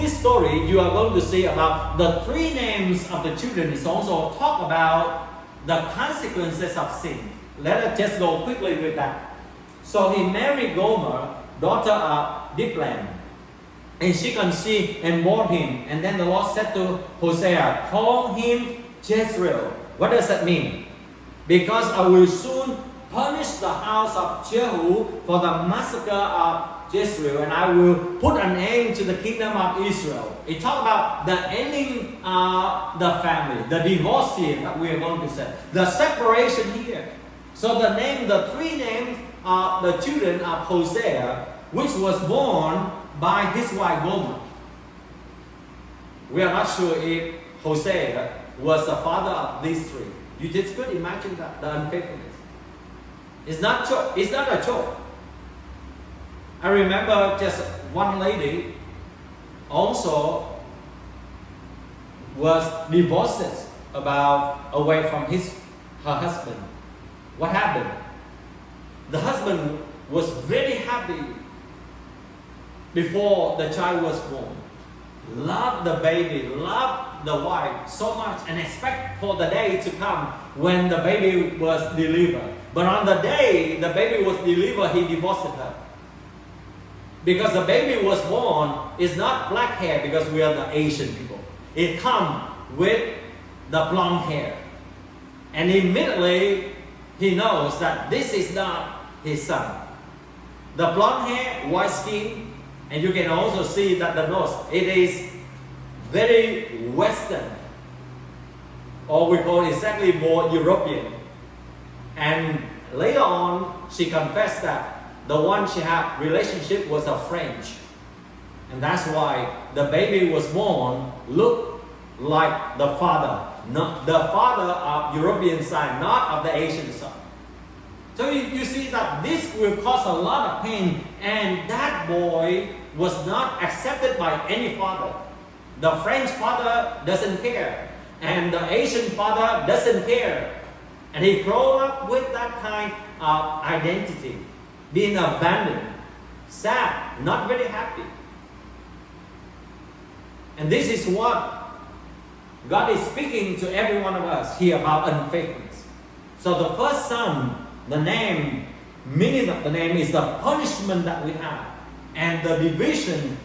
this story, you are going to see about the three names of the children. It's also talk about the consequences of sin. Let us just go quickly with that. So he married Gomer, daughter of Blvd, and she conceived and bore him. And then the Lord said to Hosea, call him Jezreel. What does that mean? Because I will soon punish the house of Jehu for the massacre of Jezreel, and I will put an end to the kingdom of Israel. It talks about the ending the family, the divorce here that we are going to say, the separation here. So the three names are the children of Hosea, which was born by his wife Gomer. We are not sure if Hosea was the father of these three. You just could imagine that, the unfaithfulness. It's not a joke. I remember just one lady also was divorced away from her husband. What happened? The husband was very happy before the child was born. Loved the baby, loved the wife so much, and expect for the day to come when the baby was delivered. But on the day the baby was delivered, he divorced her. Because the baby was born, it's not black hair because we are the Asian people. It comes with the blonde hair. And immediately he knows that this is not his son. The blonde hair, white skin, and you can also see that the nose, it is very Western. Or we call it exactly more European. And later on, she confessed that the one she had relationship was a French. And that's why the baby was born looked like the father. Not the father of European side, not of the Asian side. So you see that this will cause a lot of pain, and that boy was not accepted by any father. The French father doesn't care, and the Asian father doesn't care. And he grew up with that kind of identity, being abandoned, sad, not very happy. And this is what God is speaking to every one of us here about unfaithfulness. So the first son, the name, meaning of the name is the punishment that we have, and the division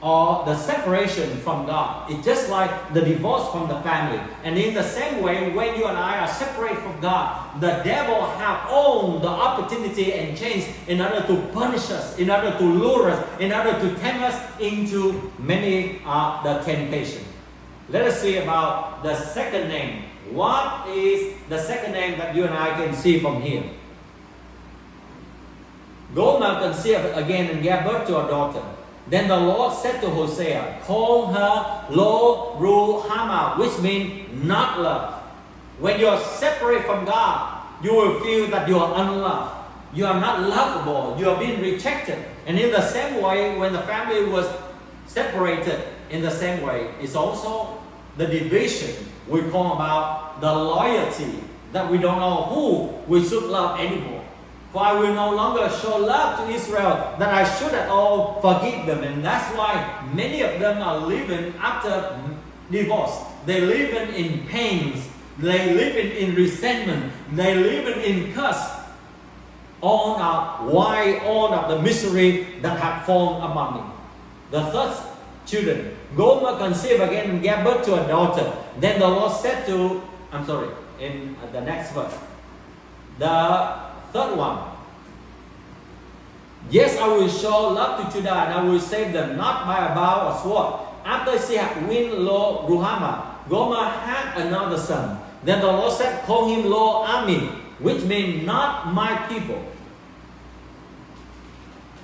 or the separation from God. It's just like the divorce from the family. And in the same way, when you and I are separated from God, the devil have owned the opportunity and chance in order to punish us, in order to lure us, in order to tempt us into many the temptation. Let us see about the second name. What is the second name that you and I can see from here? Gomer conceived again and gave birth to a daughter. Then the Lord said to Hosea, call her Lo-Ruhamah, which means not love. When you are separate from God, you will feel that you are unloved. You are not lovable. You are being rejected. And in the same way, when the family was separated, in the same way, it's also the division we call about the loyalty, that we don't know who we should love anymore. For I will no longer show love to Israel, that I should at all forgive them. And that's why many of them are living after divorce. They live in pains. They live in resentment. They live in curse. Why all of the misery that have fallen upon me. The third children, Gomer conceived again and gave birth to a daughter. Then the Lord said to, in the next verse, the third one, yes, I will show love to Judah, and I will save them, not by a bow or sword. After she had won Lo-Ruhamah, Gomer had another son. Then the Lord said, call him Lo-Ami, which means not my people.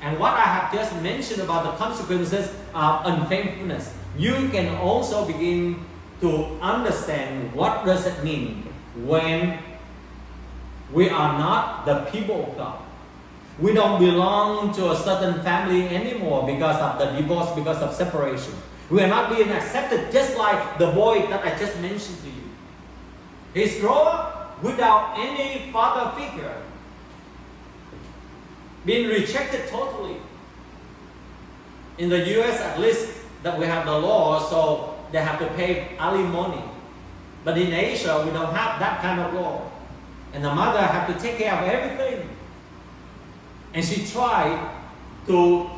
And what I have just mentioned about the consequences of unfaithfulness, you can also begin to understand what does it mean when we are not the people of God. We don't belong to a certain family anymore because of the divorce, because of separation. We are not being accepted, just like the boy that I just mentioned to you. He's grown up without any father figure, being rejected totally. In the US, at least, that we have the law, so they have to pay alimony. But in Asia, we don't have that kind of law. And the mother have to take care of everything. And she tried to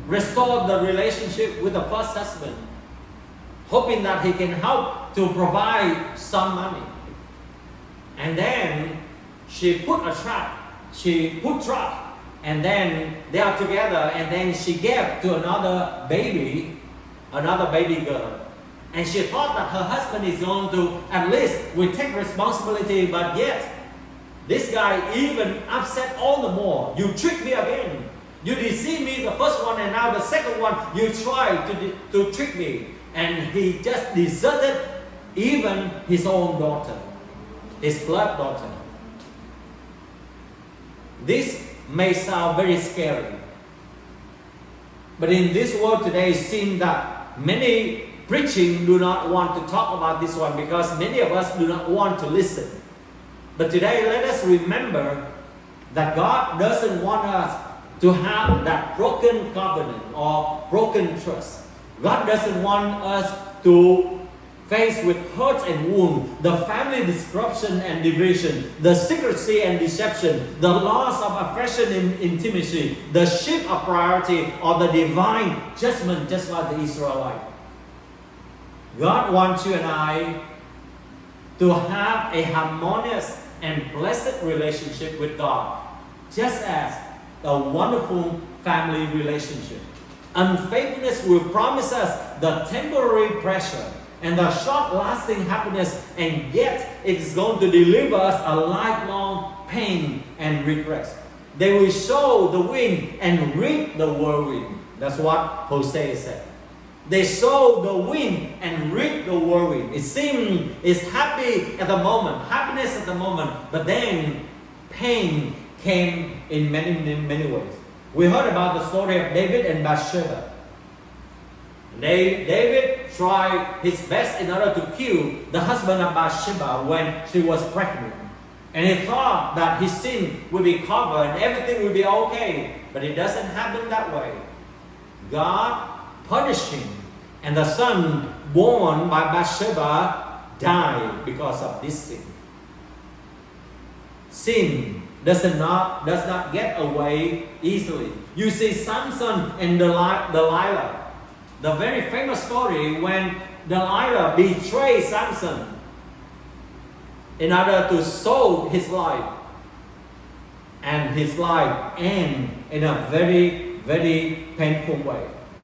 restore the relationship with the first husband, hoping that he can help to provide some money. And then she put a trap. She put trap. And then they are together. And then she gave to another baby girl. And she thought that her husband is going to at least will take responsibility, but yet this guy even upset all the more. You tricked me again. You deceived me the first one, and now the second one you tried to trick me. And he just deserted even his own daughter, his blood daughter. This may sound very scary, but in this world today, it seems that many preaching do not want to talk about this one because many of us do not want to listen. But today, let us remember that God doesn't want us to have that broken covenant or broken trust. God doesn't want us to face with hurts and wounds, the family disruption and division, the secrecy and deception, the loss of affection and intimacy, the shift of priority, or the divine judgment, just like the Israelites. God wants you and I to have a harmonious and blessed relationship with God, just as a wonderful family relationship. Unfaithfulness will promise us the temporary pressure and the short-lasting happiness, and yet it is going to deliver us a lifelong pain and regret. They will sow the wind and reap the whirlwind. That's what Hosea said. They sow the wind and reap the whirlwind. It seems it's happy at the moment, happiness at the moment, but then pain came in many ways. We heard about the story of David and Bathsheba. David tried his best in order to kill the husband of Bathsheba when she was pregnant. And he thought that his sin would be covered and everything would be okay. But it doesn't happen that way. God punished him. And the son born by Bathsheba died because of this sin. Sin does not get away easily. You see Samson and Delilah. The very famous story when Delilah betrayed Samson in order to save his life. And his life ended in a very, very painful way.